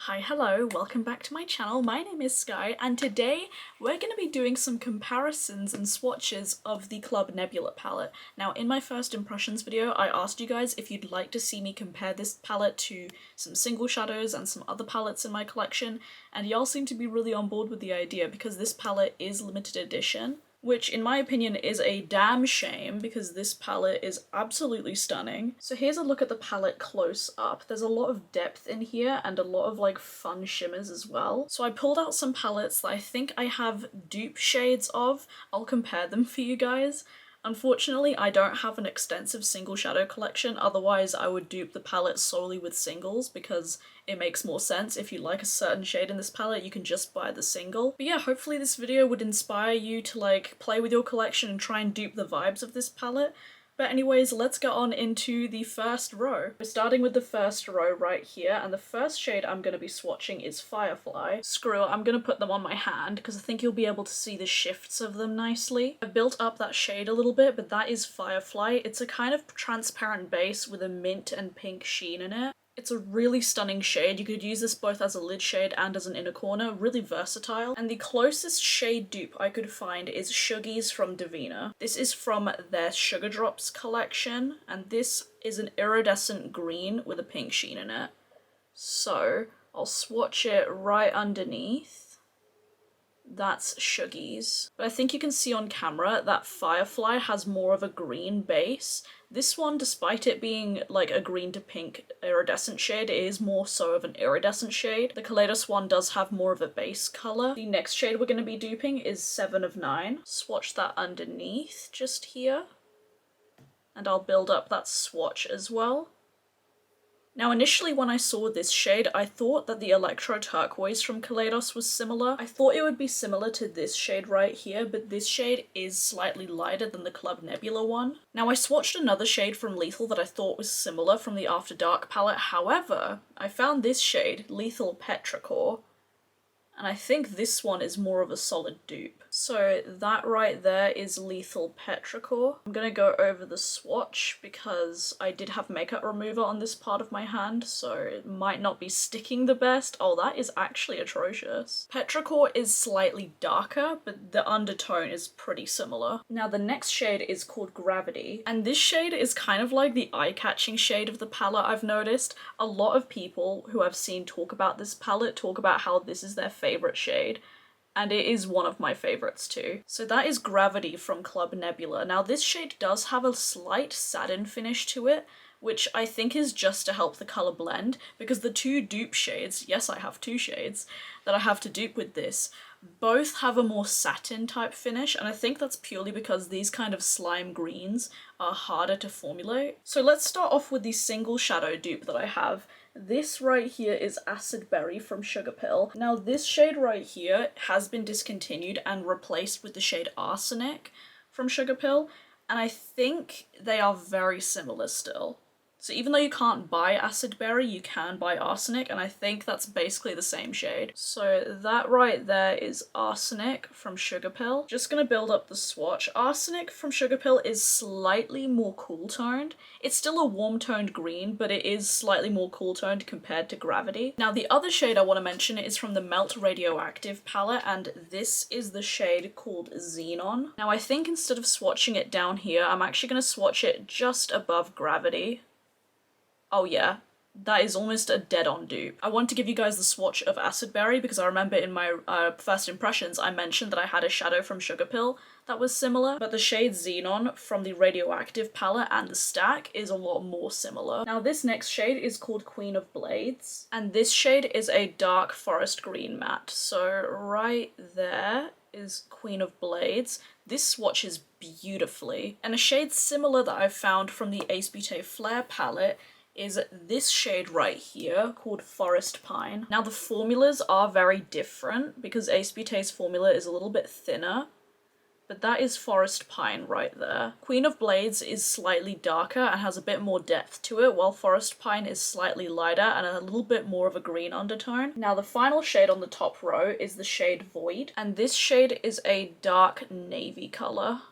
Hi, hello, welcome back to my channel. My name is Skye, and today we're going to be doing some comparisons and swatches of the Club Nebula palette. Now, in my first impressions video, I asked you guys if you'd like to see me compare this palette to some single shadows and some other palettes in my collection, and y'all seem to be really on board with the idea because this palette is limited edition. Which in my opinion is a damn shame because this palette is absolutely stunning. So here's a look at the palette close up. There's a lot of depth in here and a lot of like fun shimmers as well. So I pulled out some palettes that I think I have dupe shades of. I'll compare them for you guys. Unfortunately, I don't have an extensive single shadow collection, otherwise I would dupe the palette solely with singles because it makes more sense. If you like a certain shade in this palette, you can just buy the single. But yeah, hopefully this video would inspire you to like play with your collection and try and dupe the vibes of this palette. But anyways, let's get on into the first row. We're starting with the first row right here, and the first shade I'm going to be swatching is Firefly. Screw it, I'm going to put them on my hand because I think you'll be able to see the shifts of them nicely. I've built up that shade a little bit, but that is Firefly. It's a kind of transparent base with a mint and pink sheen in it. It's a really stunning shade. You could use this both as a lid shade and as an inner corner, really versatile. And the closest shade dupe I could find is Shuggies from Divina. This is from their Sugar Drops collection, and this is an iridescent green with a pink sheen in it. So I'll swatch it right underneath. That's Shuggies. But I think you can see on camera that Firefly has more of a green base. This one, despite it being like a green to pink iridescent shade, it is more so of an iridescent shade. The Kaleidos one does have more of a base color. The next shade we're going to be duping is 7 of 9. Swatch that underneath just here. And I'll build up that swatch as well. Now initially when I saw this shade, I thought that the Electro Turquoise from Kaleidos was similar. I thought it would be similar to this shade right here, but this shade is slightly lighter than the Club Nebula one. Now I swatched another shade from Lethal that I thought was similar from the After Dark palette, however, I found this shade, Lethal Petrichor, and I think this one is more of a solid dupe. So that right there is Lethal Petrichor. I'm gonna go over the swatch because I did have makeup remover on this part of my hand, so it might not be sticking the best. Oh, that is actually atrocious. Petrichor is slightly darker, but the undertone is pretty similar. Now the next shade is called Gravity, and this shade is kind of like the eye-catching shade of the palette. I've noticed a lot of people who I've seen talk about this palette talk about how this is their favorite shade. And it is one of my favorites too. So that is Gravity from Club Nebula. Now this shade does have a slight satin finish to it, which I think is just to help the color blend, because the two dupe shades, yes I have two shades, that I have to dupe with this, both have a more satin type finish, and I think that's purely because these kind of slime greens are harder to formulate. So let's start off with the single shadow dupe that I have. This right here is Acid Berry from Sugar Pill. Now this shade right here has been discontinued and replaced with the shade Arsenic from Sugar Pill, and I think they are very similar still. So even though you can't buy Acid Berry, you can buy Arsenic, and I think that's basically the same shade. So that right there is Arsenic from Sugar Pill. Just gonna build up the swatch. Arsenic from Sugar Pill is slightly more cool toned. It's still a warm toned green, but it is slightly more cool toned compared to Gravity. Now the other shade I want to mention is from the Melt Radioactive palette, and this is the shade called Xenon. Now I think instead of swatching it down here, I'm actually gonna swatch it just above Gravity. Oh yeah, that is almost a dead-on dupe. I want to give you guys the swatch of Acid Berry because I remember in my first impressions I mentioned that I had a shadow from Sugar Pill that was similar, but the shade Xenon from the Radioactive palette and the stack is a lot more similar. Now this next shade is called Queen of Blades, and this shade is a dark forest green matte. So right there is Queen of Blades. This swatches beautifully. And a shade similar that I've found from the Ace Beauté Flare palette is this shade right here called Forest Pine. Now the formulas are very different because Ace Beauté's formula is a little bit thinner, but that is Forest Pine right there. Queen of Blades is slightly darker and has a bit more depth to it, while Forest Pine is slightly lighter and a little bit more of a green undertone. Now the final shade on the top row is the shade Void, and this shade is a dark navy color.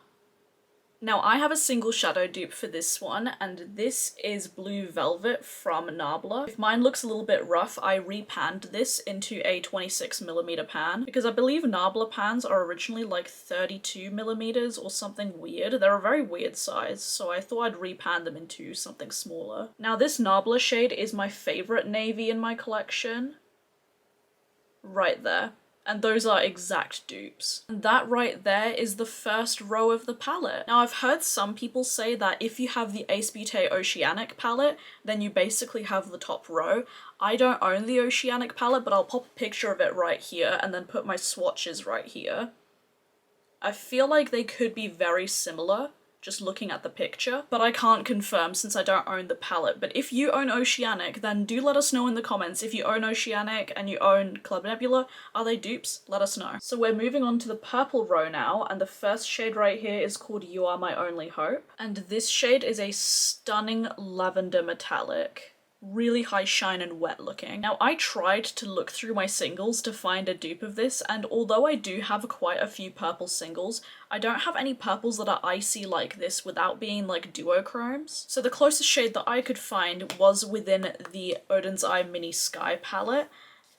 Now I have a single shadow dupe for this one, and this is Blue Velvet from Nabla. If mine looks a little bit rough, I repanned this into a 26mm pan, because I believe Nabla pans are originally like 32mm or something weird. They're a very weird size, so I thought I'd repan them into something smaller. Now this Nabla shade is my favorite navy in my collection. Right there. And those are exact dupes. And that right there is the first row of the palette. Now I've heard some people say that if you have the Ace Beauté Oceanic palette, then you basically have the top row. I don't own the Oceanic palette, but I'll pop a picture of it right here and then put my swatches right here. I feel like they could be very similar, just looking at the picture, but I can't confirm since I don't own the palette. But if you own Oceanic, then do let us know in the comments. If you own Oceanic and you own Club Nebula, are they dupes? Let us know. So we're moving on to the purple row now, and the first shade right here is called You Are My Only Hope. And this shade is a stunning lavender metallic. Really high shine and wet looking. Now I tried to look through my singles to find a dupe of this, and although I do have quite a few purple singles, I don't have any purples that are icy like this without being like duochromes. So the closest shade that I could find was within the Oden's Eye Mini Skye palette,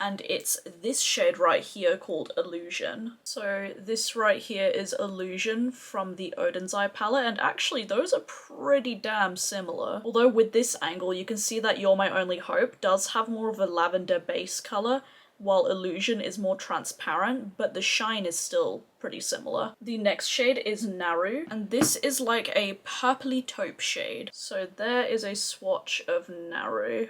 and it's this shade right here called Illusion. So this right here is Illusion from the Oden's Eye palette, and actually those are pretty damn similar. Although with this angle you can see that You're My Only Hope does have more of a lavender base color, while Illusion is more transparent, but the shine is still pretty similar. The next shade is Naru, and this is like a purpley taupe shade. So there is a swatch of Naru.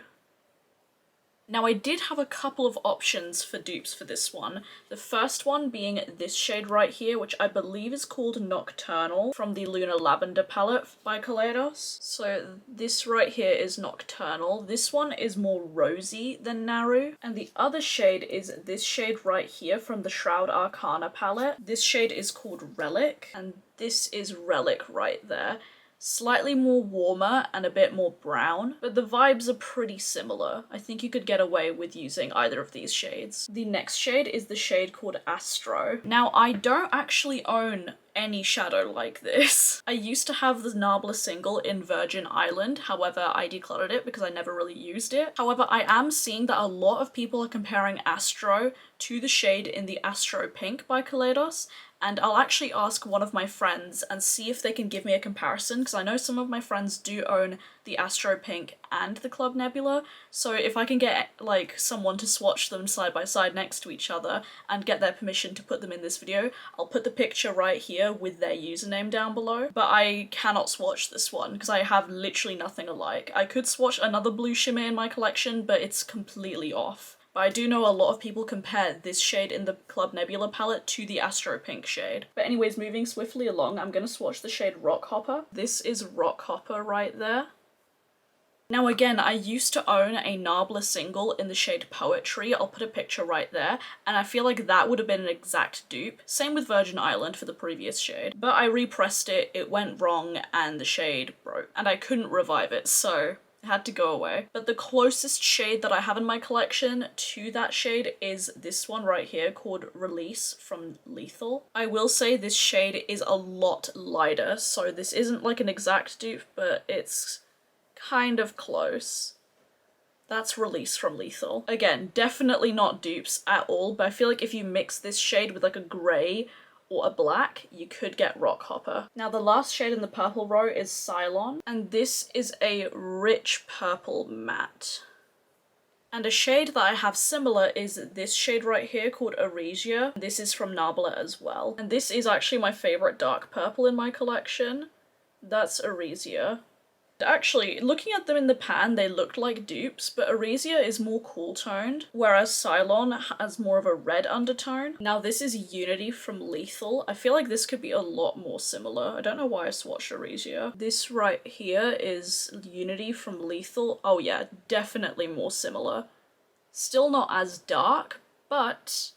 Now I did have a couple of options for dupes for this one. The first one being this shade right here, which I believe is called Nocturnal from the Lunar Lavender palette by Kaleidos. So this right here is Nocturnal. This one is more rosy than Naru. And the other shade is this shade right here from the Shroud Arcana palette. This shade is called Relic, and this is Relic right there. Slightly more warmer and a bit more brown, but the vibes are pretty similar. I think you could get away with using either of these shades. The next shade is the shade called Astro. Now, I don't actually own any shadow like this. I used to have the Nabla single in Virgin Island, however I decluttered it because I never really used it. However, I am seeing that a lot of people are comparing Astro to the shade in the Astro Pink by Kaleidos, and I'll actually ask one of my friends and see if they can give me a comparison, because I know some of my friends do own the Astro Pink and the Club Nebula, so if I can get like someone to swatch them side by side next to each other and get their permission to put them in this video, I'll put the picture right here with their username down below. But I cannot swatch this one because I have literally nothing alike. I could swatch another blue shimmer in my collection, but it's completely off. But I do know a lot of people compare this shade in the Club Nebula palette to the Astro Pink shade. But anyways, moving swiftly along, I'm going to swatch the shade Rock Hopper. This is Rock Hopper right there. Now again, I used to own a Nabla single in the shade Poetry. I'll put a picture right there, and I feel like that would have been an exact dupe. Same with Virgin Island for the previous shade. But I repressed it, it went wrong, and the shade broke. And I couldn't revive it, so had to go away. But the closest shade that I have in my collection to that shade is this one right here called Release from Lethal. I will say this shade is a lot lighter, so this isn't like an exact dupe, but it's kind of close. That's Release from Lethal. Again, definitely not dupes at all, but I feel like if you mix this shade with like a grey or a black, you could get Rock Hopper. Now the last shade in the purple row is Cylon, and this is a rich purple matte. And a shade that I have similar is this shade right here called Eurasia. This is from Nabla as well. And this is actually my favourite dark purple in my collection. That's Eurasia. Actually, looking at them in the pan, they looked like dupes, but Eurasia is more cool toned, whereas Cylon has more of a red undertone. Now this is Unity from Lethal. I feel like this could be a lot more similar. I don't know why I swatched Eurasia. This right here is Unity from Lethal. Oh yeah, definitely more similar. Still not as dark, but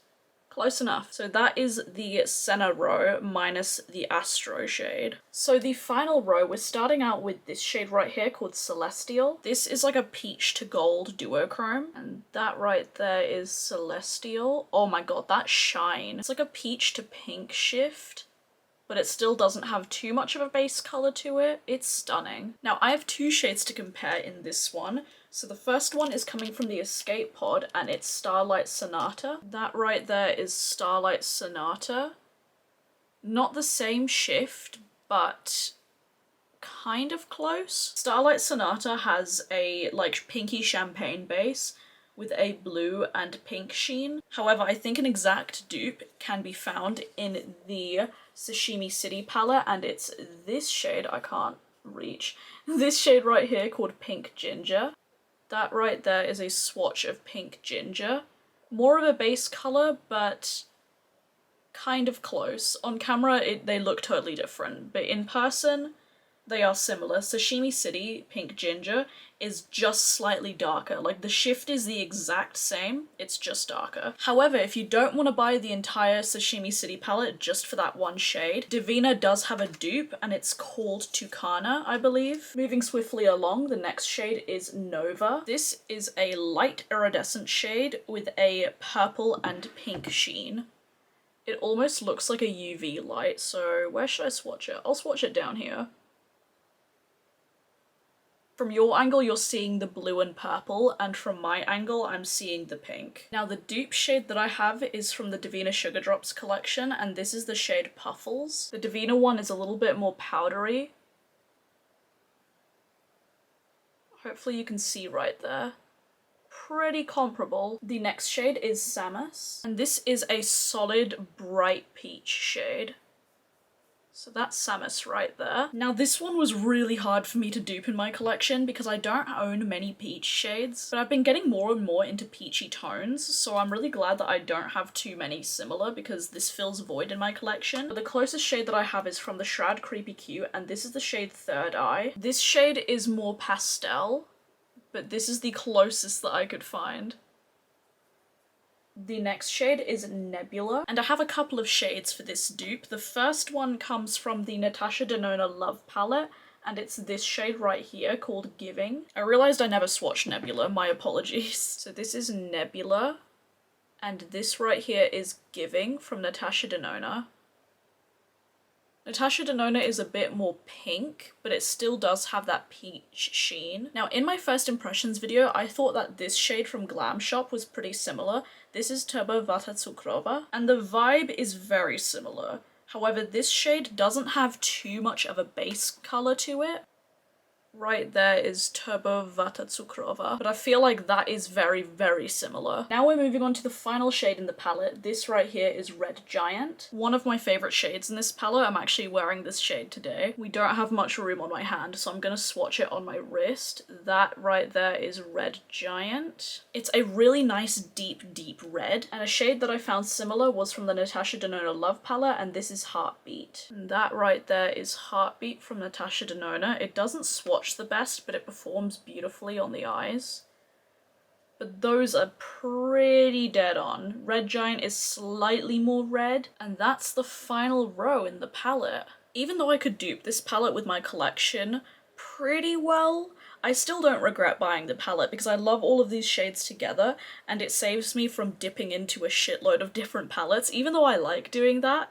close enough. So that is the center row minus the Astro shade. So the final row, we're starting out with this shade right here called Celestial. This is like a peach to gold duochrome, and that right there is Celestial. Oh my god, that shine. It's like a peach to pink shift. but it still doesn't have too much of a base color to it. It's stunning. Now, I have two shades to compare in this one. So the first one is coming from the Escape Pod, and it's Starlight Sonata. That right there is Starlight Sonata. Not the same shift, but kind of close. Starlight Sonata has a like pinky champagne base with a blue and pink sheen. However, I think an exact dupe can be found in the Sashimi City palette, and it's this shade I can't reach. This shade right here called Pink Ginger. That right there is a swatch of Pink Ginger. More of a base color, but kind of close. On camera, they look totally different, but in person, they are similar. Sashimi City Pink Ginger is just slightly darker. Like, the shift is the exact same, it's just darker. However, if you don't want to buy the entire Sashimi City palette just for that one shade, Divina does have a dupe, and it's called Tucana, I believe. Moving swiftly along, the next shade is Nova. This is a light iridescent shade with a purple and pink sheen. It almost looks like a UV light, so where should I swatch it? I'll swatch it down here. From your angle, you're seeing the blue and purple, and from my angle, I'm seeing the pink. Now, the dupe shade that I have is from the Divina Sugar Drops collection, and this is the shade Puffles. The Divina one is a little bit more powdery. Hopefully you can see right there. Pretty comparable. The next shade is Samus, and this is a solid bright peach shade. So that's Samus right there. Now, this one was really hard for me to dupe in my collection because I don't own many peach shades, but I've been getting more and more into peachy tones, so I'm really glad that I don't have too many similar because this fills a void in my collection. But the closest shade that I have is from the Shroud Creepy Cute, and this is the shade Third Eye. This shade is more pastel, but this is the closest that I could find. The next shade is Nebula, and I have a couple of shades for this dupe. The first one comes from the Natasha Denona Love palette, and it's this shade right here called Giving. I realized I never swatched Nebula, my apologies. So this is Nebula, and this right here is Giving from Natasha Denona. Natasha Denona is a bit more pink, but it still does have that peach sheen. Now, in my first impressions video, I thought that this shade from Glam Shop was pretty similar. This is Turbo Vata Cukrova, and the vibe is very similar. However, this shade doesn't have too much of a base color to it. Right there is Turbo Vata Cukrova, but I feel like that is very, very similar. Now we're moving on to the final shade in the palette. This right here is Red Giant. One of my favorite shades in this palette. I'm actually wearing this shade today. We don't have much room on my hand, so I'm gonna swatch it on my wrist. That right there is Red Giant. It's a really nice deep, deep red, and a shade that I found similar was from the Natasha Denona Love palette, and this is Heartbeat. And that right there is Heartbeat from Natasha Denona. It doesn't swatch the best, but it performs beautifully on the eyes. But those are pretty dead on. Red Giant is slightly more red, and that's the final row in the palette. Even though I could dupe this palette with my collection pretty well, I still don't regret buying the palette because I love all of these shades together, and it saves me from dipping into a shitload of different palettes. Even though I like doing that,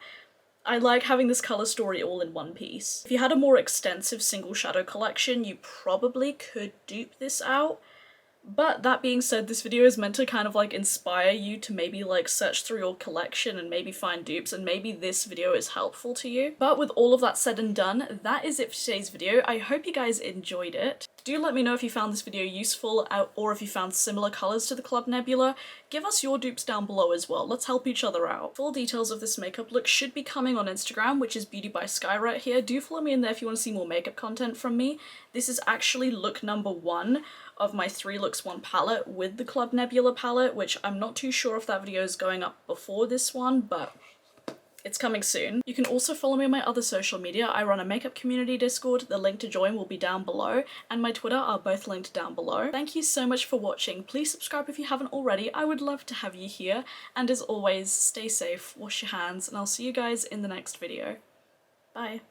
I like having this colour story all in one piece. If you had a more extensive single shadow collection, you probably could dupe this out. But that being said, this video is meant to kind of like inspire you to maybe like search through your collection and maybe find dupes, and maybe this video is helpful to you. But with all of that said and done, that is it for today's video. I hope you guys enjoyed it. Do let me know if you found this video useful or if you found similar colours to the Club Nebula. Give us your dupes down below as well. Let's help each other out. Full details of this makeup look should be coming on Instagram, which is Beauty by Skye right here. Do follow me in there if you want to see more makeup content from me. This is actually look number 1 of my 3 looks 1 palette with the Club Nebula palette, which I'm not too sure if that video is going up before this one, but it's coming soon. You can also follow me on my other social media. I run a makeup community Discord. The link to join will be down below, and my Twitter are both linked down below. Thank you so much for watching. Please subscribe if you haven't already. I would love to have you here. And as always, stay safe, wash your hands, and I'll see you guys in the next video. Bye.